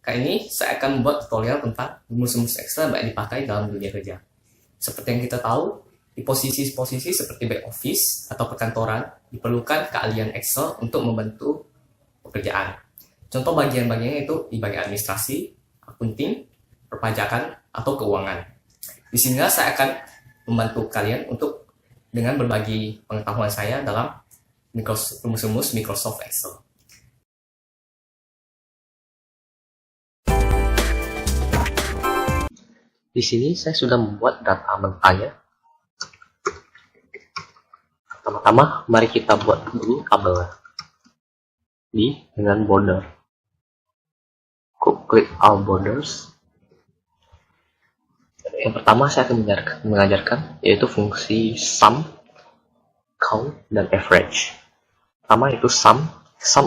Kali ini saya akan membuat tutorial tentang rumus-rumus Excel yang dipakai dalam dunia kerja. Seperti yang kita tahu, di posisi-posisi seperti back office atau perkantoran, diperlukan keahlian Excel untuk membantu pekerjaan. Contoh bagian-bagiannya itu di bagian administrasi, akunting, perpajakan, atau keuangan. Di sini saya akan membantu kalian untuk dengan berbagi pengetahuan saya dalam rumus-rumus Microsoft Excel. Di sini saya sudah membuat data mentahnya. Pertama-tama, mari kita buat dulu tabelnya dengan border. Klik all borders. Yang pertama saya akan mengajarkan yaitu fungsi sum, count, dan average. Pertama itu sum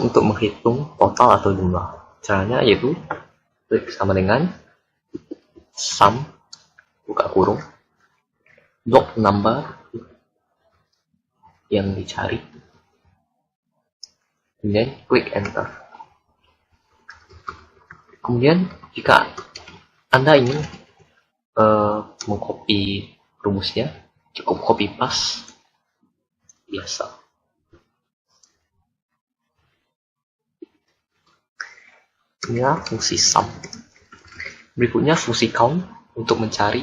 untuk menghitung total atau jumlah. Caranya yaitu klik sama dengan sum buka kurung block number yang dicari, kemudian klik enter. Kemudian jika Anda ingin mengcopy rumusnya, cukup copy paste biasa. Inilah fungsi sum. Berikutnya fungsi count untuk mencari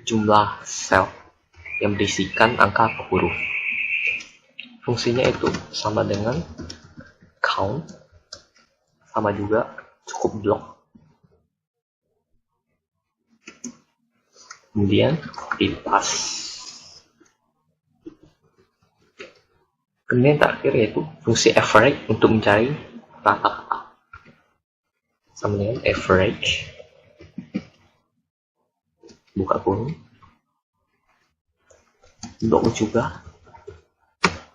jumlah sel yang berisikan angka atau huruf. Fungsinya itu sama dengan count, sama juga cukup block. Kemudian copy paste. Kemudian terakhir yaitu fungsi average untuk mencari rata-rata. Sama dengan average buka kurung block juga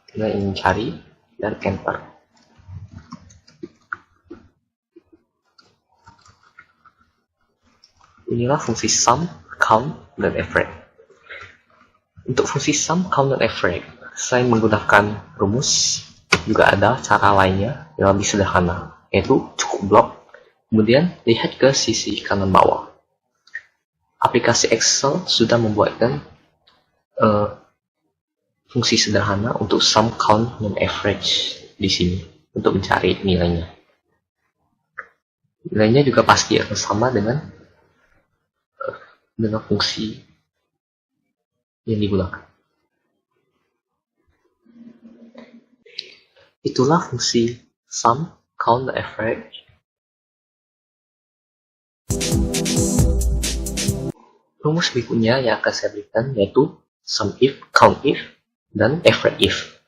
kita ingin cari dan enter. Inilah fungsi sum, count, dan average. Untuk fungsi sum, count, dan average, selain menggunakan rumus, juga ada cara lainnya yang lebih sederhana, yaitu cukup blok. Kemudian lihat ke sisi kanan bawah. Aplikasi Excel sudah membuatkan fungsi sederhana untuk sum, count, dan average di sini untuk mencari nilainya. Nilainya juga pasti akan sama dengan fungsi yang digunakan. Itulah fungsi sum, count, dan average. Rumus berikutnya yang akan saya berikan yaitu sum if, count if, dan average if.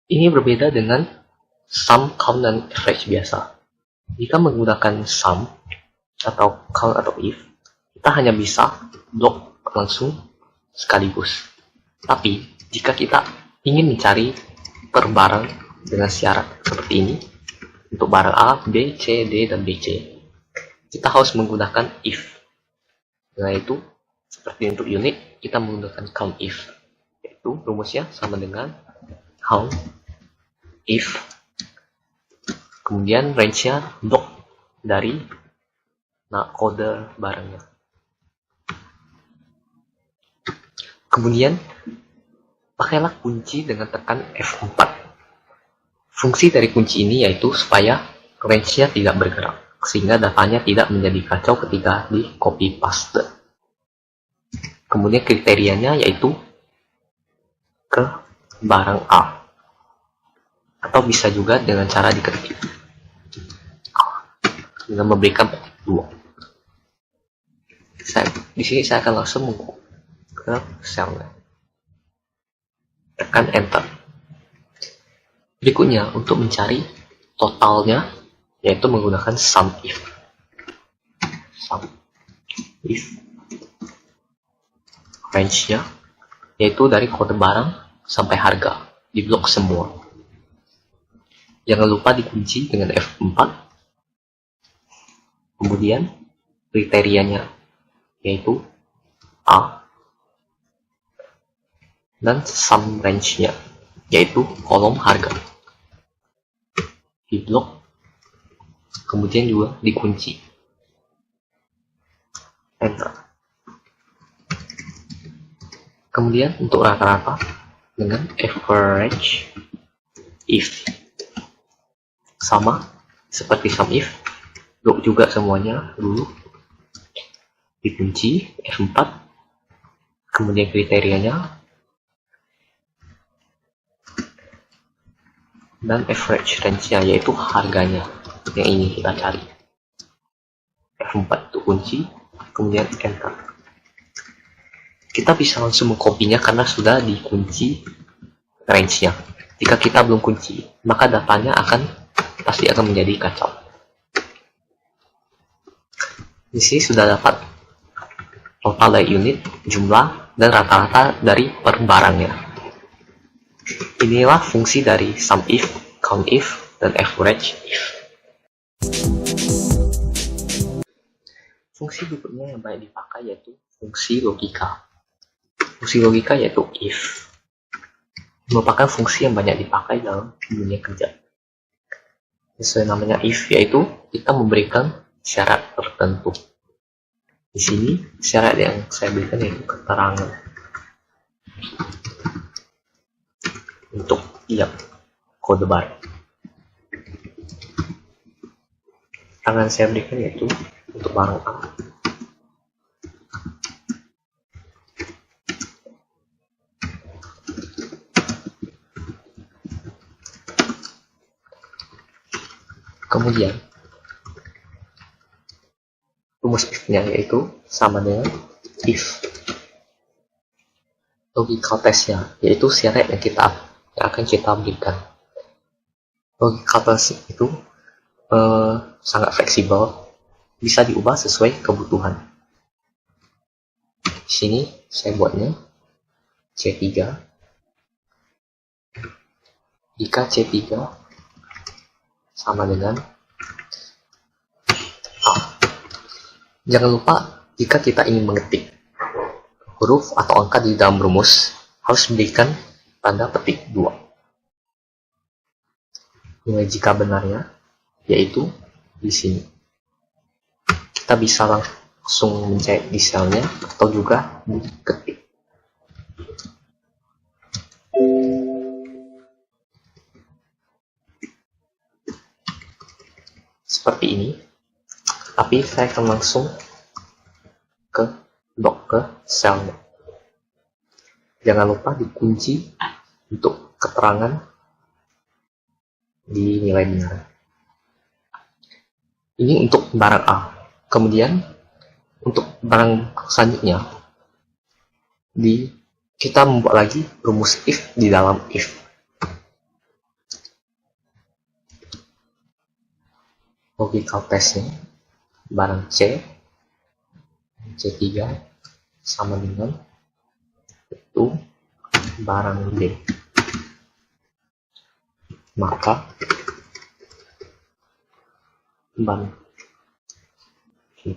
Ini berbeda dengan sum, count, dan average biasa. Jika menggunakan sum atau count atau if, kita hanya bisa blok langsung sekaligus. Tapi jika kita ingin mencari per barang dengan syarat seperti ini, untuk barang A, B, C, D, dan BC, kita harus menggunakan if. Yaitu seperti untuk unit kita menggunakan count if, yaitu rumusnya sama dengan count if, kemudian range-nya blok dari kode barangnya. Kemudian pakailah kunci dengan tekan F4. Fungsi dari kunci ini yaitu supaya range-nya tidak bergerak, sehingga datanya tidak menjadi kacau ketika di copy paste. Kemudian kriterianya yaitu ke barang A, atau bisa juga dengan cara diketik dengan memberikan dua. Di sini saya akan langsung ke selnya, tekan enter. Berikutnya untuk mencari totalnya yaitu menggunakan sum if. Range-nya yaitu dari kode barang sampai harga, di blok semua. Jangan lupa dikunci dengan F4. Kemudian kriterianya yaitu A, dan sum range-nya yaitu kolom harga, di blok kemudian juga dikunci. Enter. Kemudian untuk rata-rata dengan average if. Sama seperti sum if, loop juga semuanya dulu. Dikunci F4, kemudian kriterianya, dan average range-nya, yaitu harganya yang ingin kita cari. F4 itu kunci, kemudian enter. Kita bisa langsung mengkopinya karena sudah dikunci range-nya. Jika kita belum kunci, maka datanya pasti akan menjadi kacau. Di sini sudah dapat total dari unit, jumlah, dan rata-rata dari per barangnya. Inilah fungsi dari sum if, count if, dan average if. Fungsi berikutnya yang banyak dipakai yaitu fungsi logika. Fungsi logika yaitu if, merupakan fungsi yang banyak dipakai dalam dunia kerja. Sesuai namanya if, yaitu kita memberikan syarat tertentu. Di sini syarat yang saya berikan yaitu keterangan untuk tiap kode bar. Keterangan saya berikan yaitu untuk barang A. Kemudian rumus if-nya yaitu sama dengan if. Logical test-nya yaitu syarat yang akan kita berikan. Logical test itu sangat fleksibel, bisa diubah sesuai kebutuhan. Di sini saya buatnya C3. Jika C3 sama dengan A. Jangan lupa jika kita ingin mengetik huruf atau angka di dalam rumus, harus berikan tanda petik 2. Nilai jika benarnya yaitu di sini. Kita bisa langsung mencet di selnya atau juga diketik. Seperti ini, tapi saya akan langsung ke selnya. Jangan lupa dikunci untuk keterangan di nilai benar. Ini untuk barang A. Kemudian untuk barang selanjutnya, kita membuat lagi rumus if di dalam if. Logical testnya barang C3 sama dengan itu barang B, maka barang 4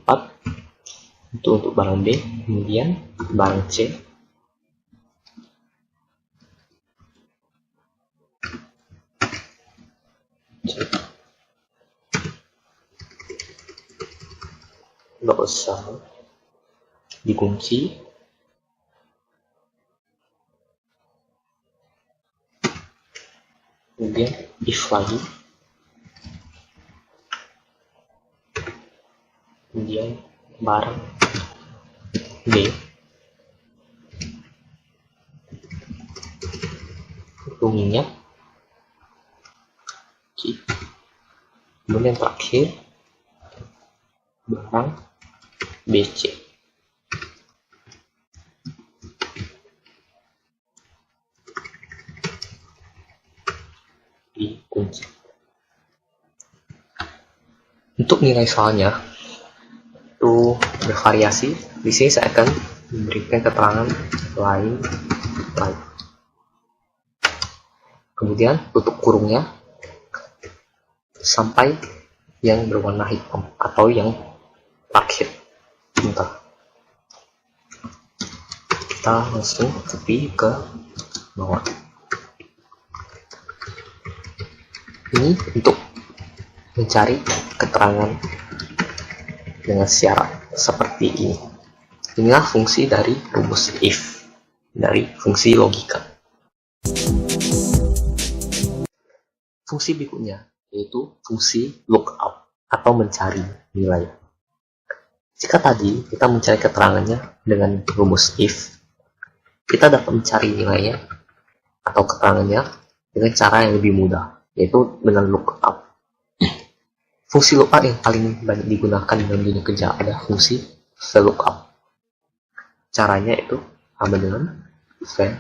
itu untuk barang B, kemudian barang C nggak usah dikunci. Kemudian if lagi, kemudian barang B itu minyak, kemudian terakhir barang BC. Dikunci. Untuk nilai soalnya itu bervariasi. Di sini saya akan memberikan keterangan lain. Kemudian tutup kurungnya sampai yang berwarna hitam atau yang terakhir. Bentar. Kita langsung copy ke bawah. Ini untuk mencari keterangan dengan syarat seperti ini. Inilah fungsi dari rumus if, dari fungsi logika. Fungsi berikutnya yaitu fungsi lookup atau mencari nilai. Jika tadi kita mencari keterangannya dengan rumus if, kita dapat mencari nilainya atau keterangannya dengan cara yang lebih mudah, yaitu dengan lookup. Fungsi lookup yang paling banyak digunakan dalam dunia kerja adalah fungsi VLOOKUP. Caranya itu sama dengan VLOOKUP,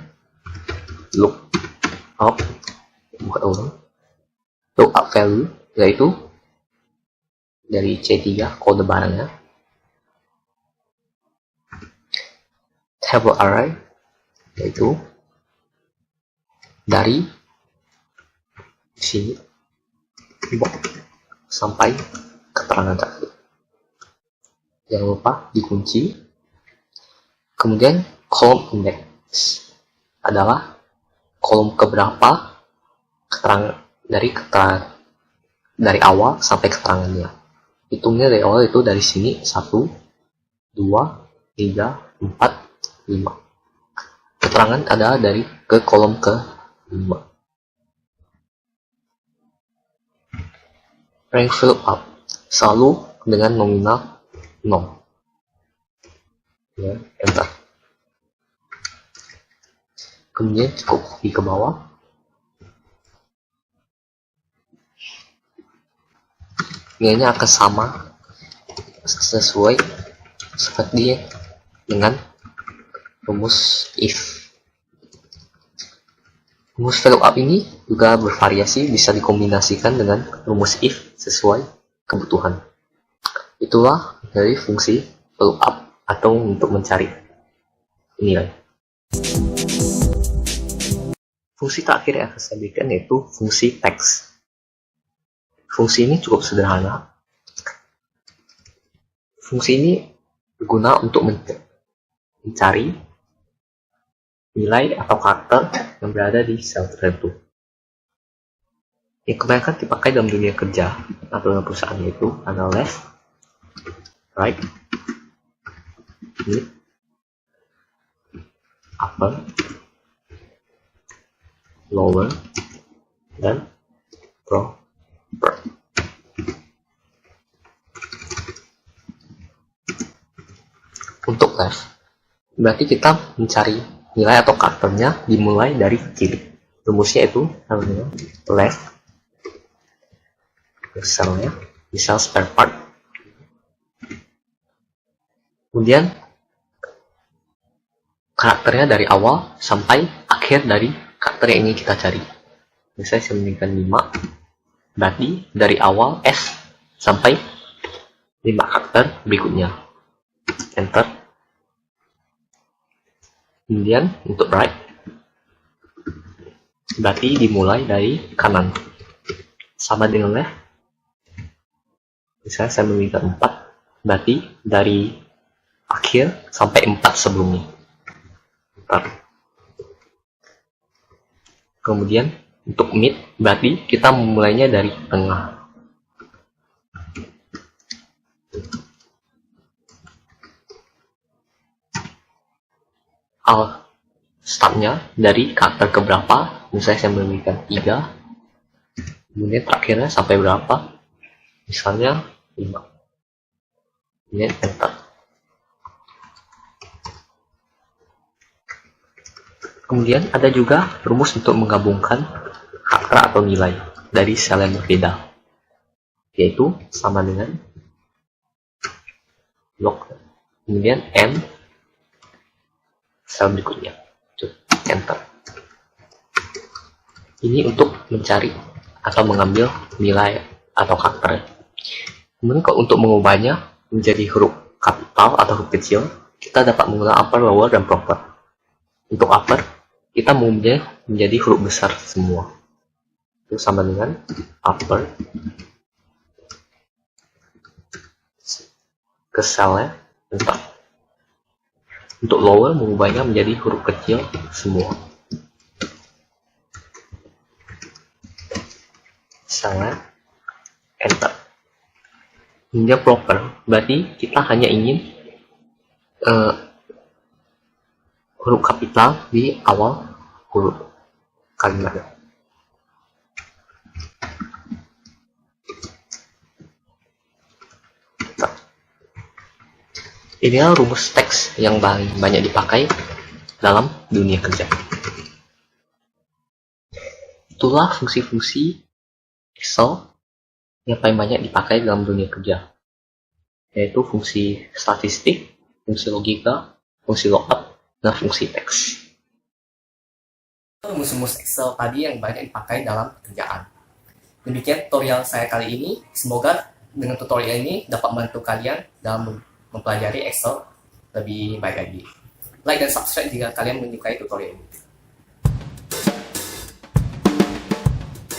lookup value, yaitu dari C3 kode barangnya, table array, yaitu dari sini box sampai keterangan terakhir. Jangan lupa dikunci. Kemudian kolom index adalah kolom keberapa keterangan dari awal sampai keterangannya. Hitungnya dari awal itu dari sini 1, 2, 3, 4, 5. Keterangan adalah dari ke kolom ke-5. Rank VLOOKUP selalu dengan nominal 0. Ya, enter. Kemudian cukup copy ke bawah. Nilainya akan sama sesuai seperti dengan rumus if. Rumus VLOOKUP ini juga bervariasi, bisa dikombinasikan dengan rumus if sesuai kebutuhan. Itulah dari fungsi VLOOKUP atau untuk mencari nilai. Fungsi terakhir yang akan saya berikan yaitu fungsi text. Fungsi ini cukup sederhana. Fungsi ini berguna untuk mencari nilai atau karakter yang berada di sel tertentu. Yang kebanyakan dipakai dalam dunia kerja atau dalam perusahaan itu adalah left, right, mid, upper, lower, dan proper. Untuk left, berarti kita mencari nilai atau karakternya dimulai dari kiri. Rumusnya itu namanya left, selnya, misal spare part. Kemudian karakternya dari awal sampai akhir dari karakter yang ingin kita cari. Misalnya saya memberikan 5, berarti dari awal S sampai 5 karakter berikutnya. Enter. Kemudian untuk right, berarti dimulai dari kanan. Sama dengan left. Misalnya saya memberikan 4, berarti dari akhir sampai 4 sebelumnya. Kemudian untuk mid berarti kita memulainya dari tengah. Startnya dari karakter keberapa, misalnya saya memberikan 3, kemudian terakhirnya sampai berapa, misalnya 5. Kemudian enter. Kemudian ada juga rumus untuk menggabungkan karakter atau nilai dari sel yang berbeda, yaitu sama dengan log, kemudian n sel berikutnya, enter. Ini untuk mencari atau mengambil nilai atau karakter. Kemudian kalau untuk mengubahnya menjadi huruf kapital atau huruf kecil, kita dapat menggunakan upper, lower, dan proper. Untuk upper, kita mengubahnya menjadi huruf besar semua. Itu sama dengan upper ke selnya, enter. Untuk lower, mengubahnya menjadi huruf kecil semua. Selnya, enter. hingga proper, berarti kita hanya ingin huruf kapital di awal huruf kalimat. Inilah rumus teks yang banyak dipakai dalam dunia kerja. Itulah fungsi-fungsi Excel yang paling banyak dipakai dalam dunia kerja, yaitu fungsi statistik, fungsi logika, fungsi lookup, dan fungsi teks. Rumus-rumus Excel tadi yang banyak dipakai dalam pekerjaan. Demikian tutorial saya kali ini. Semoga dengan tutorial ini dapat membantu kalian dalam mempelajari Excel lebih baik lagi. Like dan subscribe jika kalian menyukai tutorial ini.